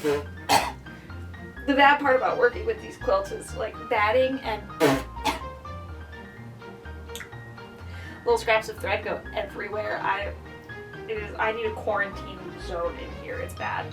The bad part about working with these quilts is like batting and little scraps of thread go everywhere. I need a quarantine zone in here. It's bad.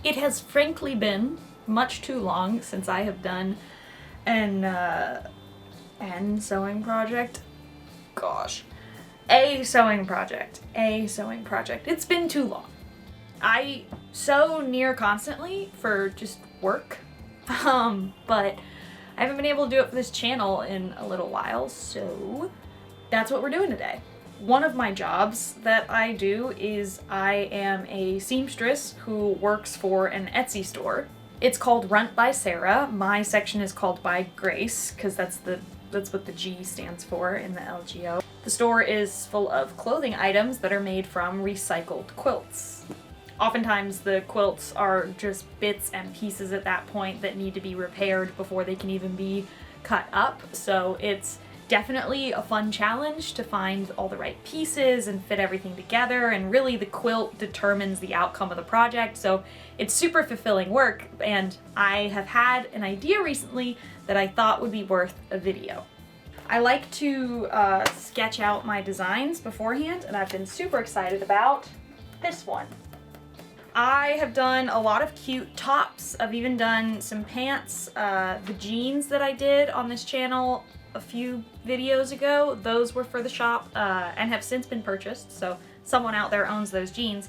It has frankly been much too long since I have done an sewing project. Gosh. A sewing project. It's been too long. I sew near constantly for just work, but I haven't been able to do it for this channel in a little while, so that's what we're doing today. One of my jobs that I do is I am a seamstress who works for an Etsy store. It's called Runt by Sarah. My section is called by Grace, because that's what the G stands for in the LGO. The store is full of clothing items that are made from recycled quilts. Oftentimes the quilts are just bits and pieces at that point that need to be repaired before they can even be cut up, so it's definitely a fun challenge to find all the right pieces and fit everything together, and really the quilt determines the outcome of the project, so it's super fulfilling work, and I have had an idea recently that I thought would be worth a video. I like to sketch out my designs beforehand, and I've been super excited about this one. I have done a lot of cute tops. I've even done some pants. The jeans that I did on this channel a few videos ago, those were for the shop and have since been purchased, so someone out there owns those jeans.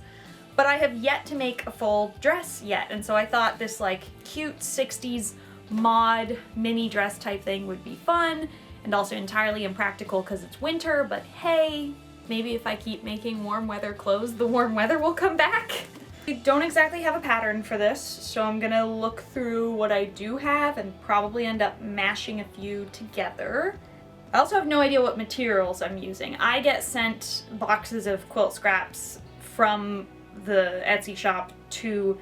But I have yet to make a full dress yet, and so I thought this like cute 60s mod mini dress type thing would be fun, and also entirely impractical because it's winter, but hey, maybe if I keep making warm weather clothes, the warm weather will come back. I don't exactly have a pattern for this, so I'm gonna look through what I do have and probably end up mashing a few together. I also have no idea what materials I'm using. I get sent boxes of quilt scraps from the Etsy shop to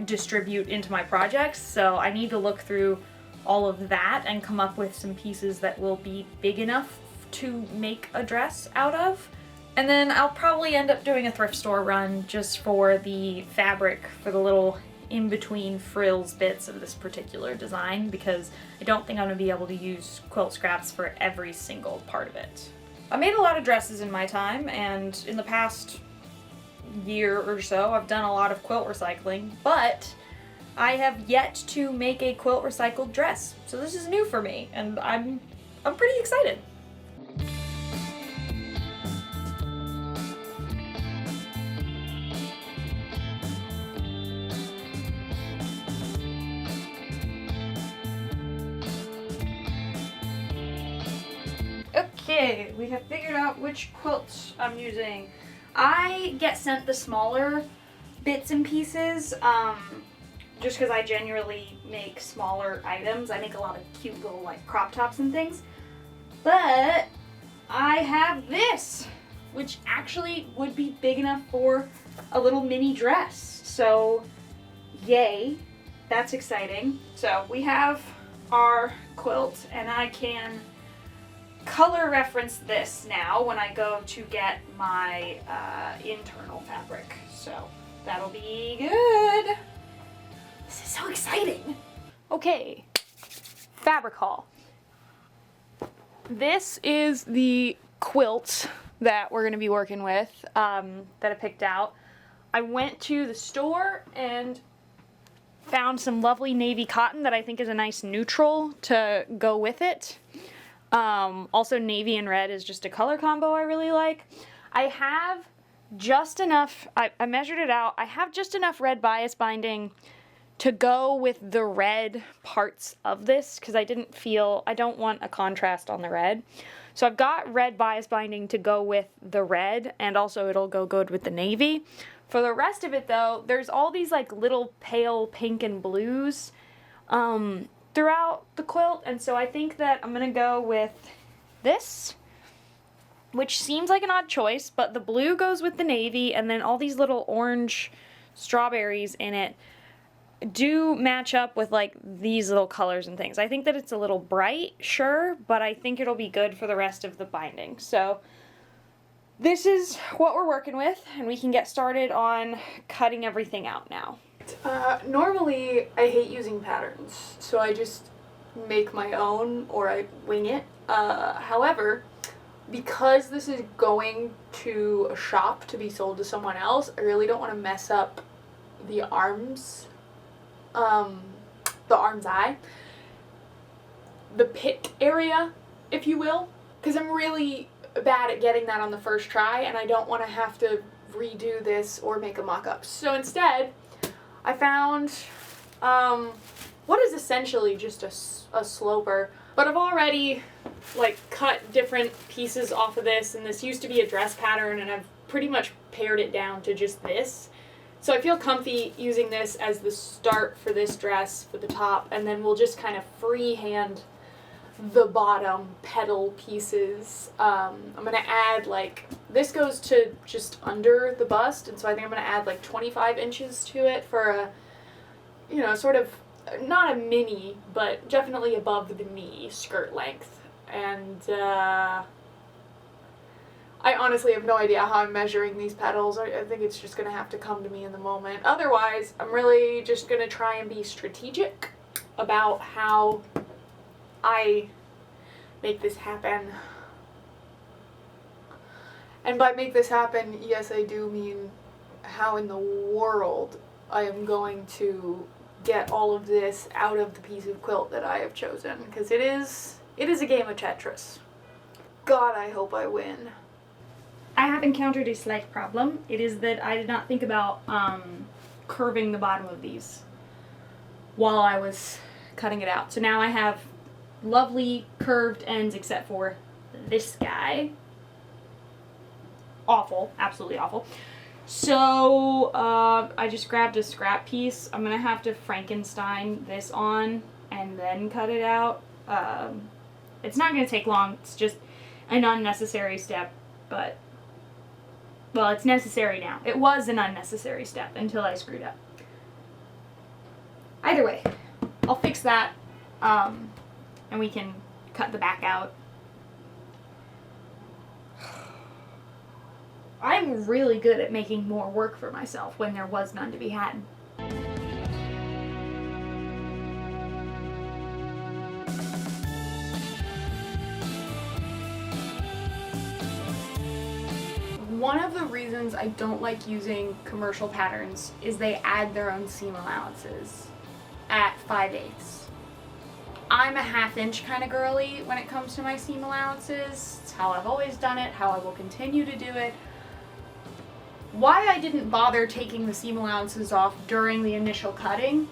distribute into my projects, so I need to look through all of that and come up with some pieces that will be big enough to make a dress out of. And then I'll probably end up doing a thrift store run just for the fabric for the little in-between frills bits of this particular design, because I don't think I'm going to be able to use quilt scraps for every single part of it. I made a lot of dresses in my time, and in the past year or so I've done a lot of quilt recycling, but I have yet to make a quilt recycled dress. So this is new for me, and I'm pretty excited. Okay, we have figured out which quilts I'm using. I get sent the smaller bits and pieces just because I genuinely make smaller items. I make a lot of cute little like crop tops and things. But I have this, which actually would be big enough for a little mini dress. So yay, that's exciting. So we have our quilt, and I can color reference this now when I go to get my internal fabric, so that'll be good. This is so exciting. Okay, fabric haul. This is the quilt that we're going to be working with that I picked out. I went to the store and found some lovely navy cotton that I think is a nice neutral to go with it. Also navy and red is just a color combo I really like. I have just enough, I measured it out, I have just enough red bias binding to go with the red parts of this, because I don't want a contrast on the red. So I've got red bias binding to go with the red, and also it'll go good with the navy. For the rest of it though, there's all these like little pale pink and blues throughout the quilt, and so I think that I'm gonna go with this, which seems like an odd choice, but the blue goes with the navy, and then all these little orange strawberries in it do match up with like these little colors and things. I think that it's a little bright, sure, but I think it'll be good for the rest of the binding. So this is what we're working with, and we can get started on cutting everything out now. Normally I hate using patterns, so I just make my own or I wing it. However, because this is going to a shop to be sold to someone else, I really don't want to mess up the arms, eye, the pit area, if you will, because I'm really bad at getting that on the first try, and I don't want to have to redo this or make a mock-up. So instead, I found what is essentially just a sloper, but I've already like cut different pieces off of this, and this used to be a dress pattern, and I've pretty much pared it down to just this. So I feel comfy using this as the start for this dress for the top, and then we'll just kind of freehand the bottom petal pieces. I'm going to add like, this goes to just under the bust, and so I think I'm going to add like 25 inches to it for a, you know, sort of, not a mini, but definitely above the knee skirt length. And I honestly have no idea how I'm measuring these petals. I think it's just going to have to come to me in the moment. Otherwise, I'm really just going to try and be strategic about how I make this happen. And by make this happen, yes, I do mean how in the world I am going to get all of this out of the piece of quilt that I have chosen, because it is a game of Tetris. God, I hope I win. I have encountered a slight problem. It is that I did not think about curving the bottom of these while I was cutting it out. So now I have lovely curved ends except for this guy. Awful, absolutely awful. So I just grabbed a scrap piece. I'm gonna have to Frankenstein this on and then cut it out. It's not gonna take long. It's just an unnecessary step, but well, it's necessary now. It was an unnecessary step until I screwed up. Either way, I'll fix that, and we can cut the back out. I'm really good at making more work for myself when there was none to be had. One of the reasons I don't like using commercial patterns is they add their own seam allowances at 5/8. I'm a 1/2 inch kind of girly when it comes to my seam allowances. It's how I've always done it, how I will continue to do it. Why I didn't bother taking the seam allowances off during the initial cutting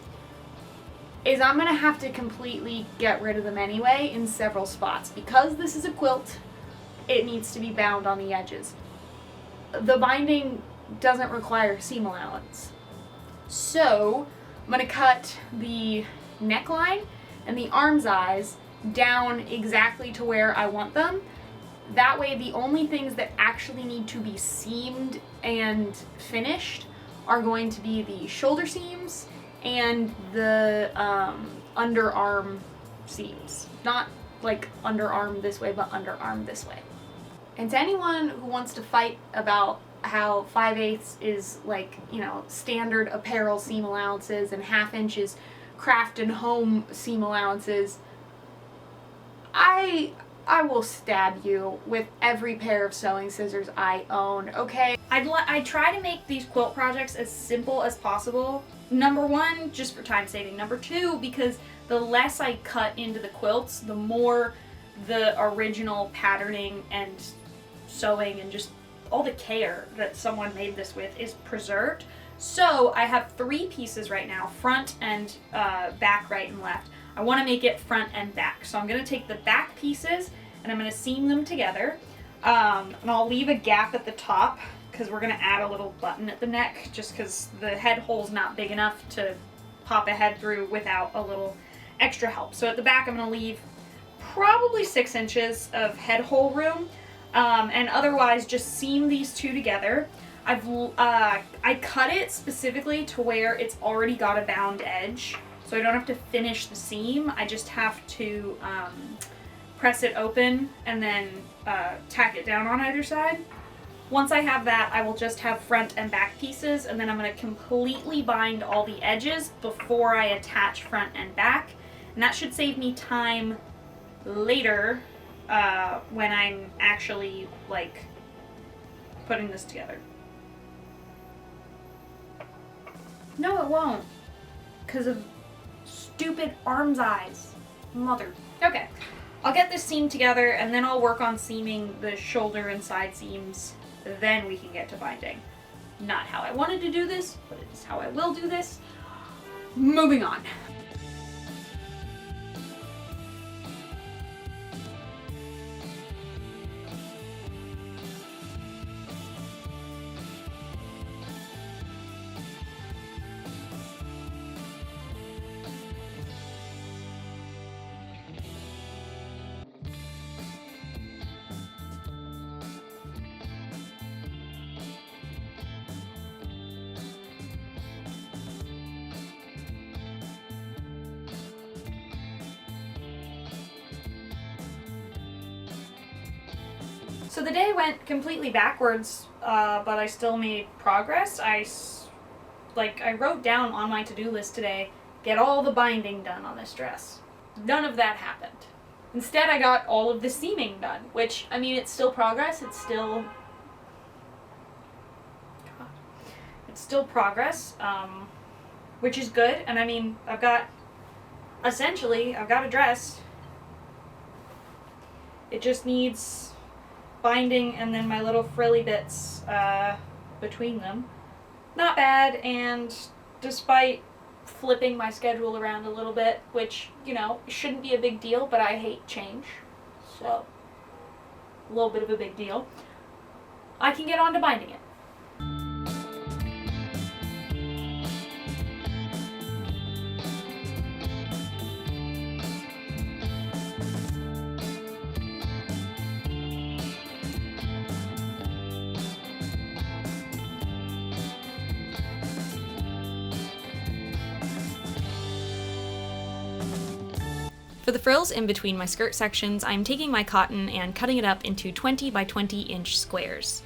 is I'm going to have to completely get rid of them anyway in several spots. Because this is a quilt, it needs to be bound on the edges. The binding doesn't require seam allowance. So I'm going to cut the neckline and the arm's eyes down exactly to where I want them. That way the only things that actually need to be seamed and finished are going to be the shoulder seams and the underarm seams. Not like underarm this way, but underarm this way. And to anyone who wants to fight about how 5/8 is like, you know, standard apparel seam allowances and 1/2 inches craft and home seam allowances, I will stab you with every pair of sewing scissors I own, okay? I try to make these quilt projects as simple as possible. Number one, just for time saving. Number two, because the less I cut into the quilts, the more the original patterning and sewing and just all the care that someone made this with is preserved. So I have 3 pieces right now, front and back, right and left. I want to make it front and back. So I'm going to take the back pieces and I'm going to seam them together. And I'll leave a gap at the top because we're going to add a little button at the neck just because the head hole's not big enough to pop a head through without a little extra help. So at the back I'm going to leave probably 6 inches of head hole room. And otherwise just seam these two together. I cut it specifically to where it's already got a bound edge, so I don't have to finish the seam. I just have to press it open and then tack it down on either side. Once I have that, I will just have front and back pieces, and then I'm going to completely bind all the edges before I attach front and back. And that should save me time later when I'm actually, like, putting this together. No, it won't. Because of stupid arm's eyes. Mother. Okay. I'll get this seam together, and then I'll work on seaming the shoulder and side seams. Then we can get to binding. Not how I wanted to do this, but it is how I will do this. Moving on. So the day went completely backwards, but I still made progress. I wrote down on my to-do list today, get all the binding done on this dress. None of that happened. Instead, I got all of the seaming done, which, I mean, it's still progress. It's still progress, which is good. And I mean, I've got a dress. It just needs binding and then my little frilly bits between them. Not bad, and despite flipping my schedule around a little bit, which, you know, shouldn't be a big deal, but I hate change, so a little bit of a big deal, I can get on to binding it. For the frills in between my skirt sections, I'm taking my cotton and cutting it up into 20 by 20 inch squares.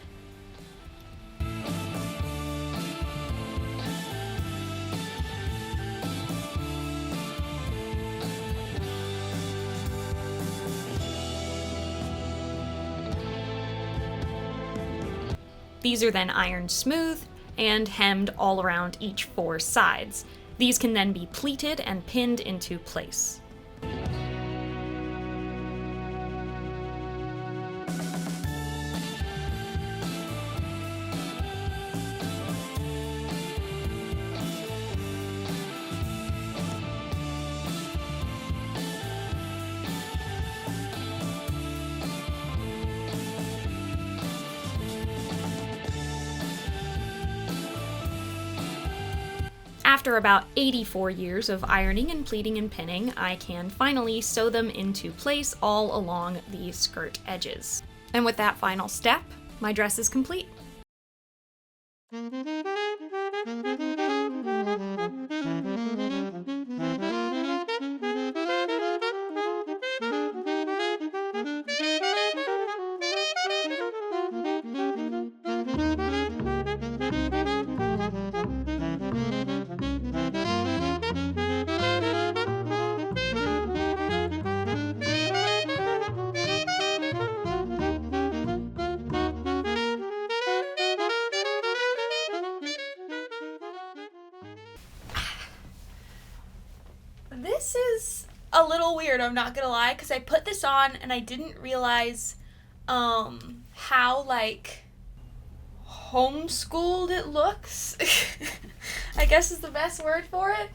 These are then ironed smooth and hemmed all around each 4 sides. These can then be pleated and pinned into place. After about 84 years of ironing and pleating and pinning, I can finally sew them into place all along the skirt edges. And with that final step, my dress is complete. This is a little weird, I'm not gonna lie, because I put this on and I didn't realize how, like, homeschooled it looks. I guess is the best word for it,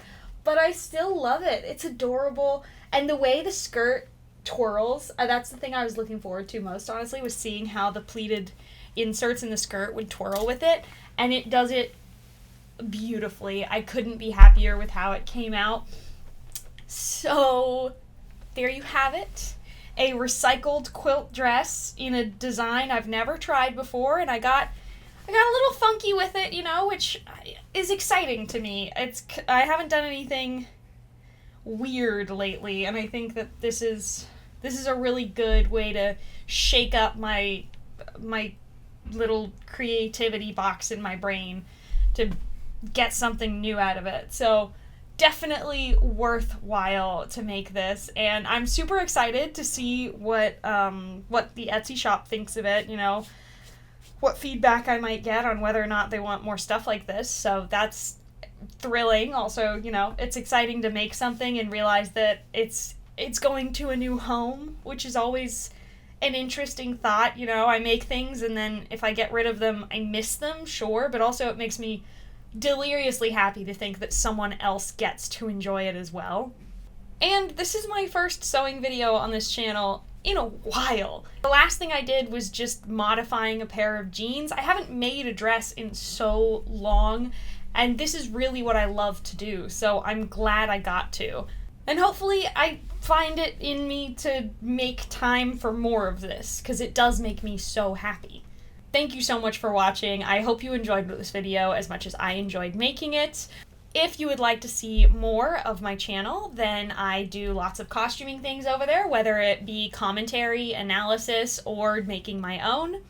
but I still love it. It's adorable, and the way the skirt twirls, that's the thing I was looking forward to most, honestly, was seeing how the pleated inserts in the skirt would twirl with it, and it does it beautifully. I couldn't be happier with how it came out. So, there you have it. A recycled quilt dress in a design I've never tried before, and I got a little funky with it, you know, which is exciting to me. I haven't done anything weird lately, and I think that this is a really good way to shake up my little creativity box in my brain to get something new out of it. So definitely worthwhile to make this, and I'm super excited to see what the Etsy shop thinks of it, you know, what feedback I might get on whether or not they want more stuff like this. So that's thrilling. Also, you know, it's exciting to make something and realize that it's going to a new home, which is always an interesting thought. You know, I make things and then if I get rid of them, I miss them, sure, but also it makes me deliriously happy to think that someone else gets to enjoy it as well. And this is my first sewing video on this channel in a while. The last thing I did was just modifying a pair of jeans. I haven't made a dress in so long, and this is really what I love to do, so I'm glad I got to. And hopefully I find it in me to make time for more of this, because it does make me so happy. Thank you so much for watching. I hope you enjoyed this video as much as I enjoyed making it. If you would like to see more of my channel, then I do lots of costuming things over there, whether it be commentary, analysis, or making my own.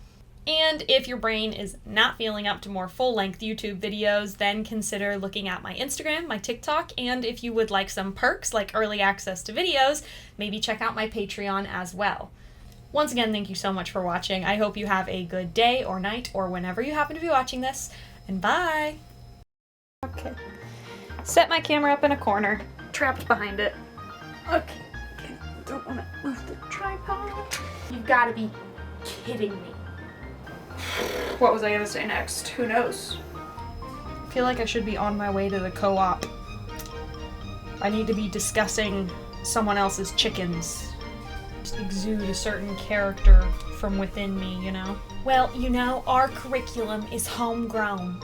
And if your brain is not feeling up to more full-length YouTube videos, then consider looking at my Instagram, my TikTok, and if you would like some perks like early access to videos, maybe check out my Patreon as well. Once again, thank you so much for watching. I hope you have a good day or night or whenever you happen to be watching this, and bye! Okay. Set my camera up in a corner, trapped behind it. Okay. Don't want to move the tripod. You've got to be kidding me. What was I gonna say next? Who knows? I feel like I should be on my way to the co-op. I need to be discussing someone else's chickens. Just exude a certain character from within me, you know? Well, you know, our curriculum is homegrown.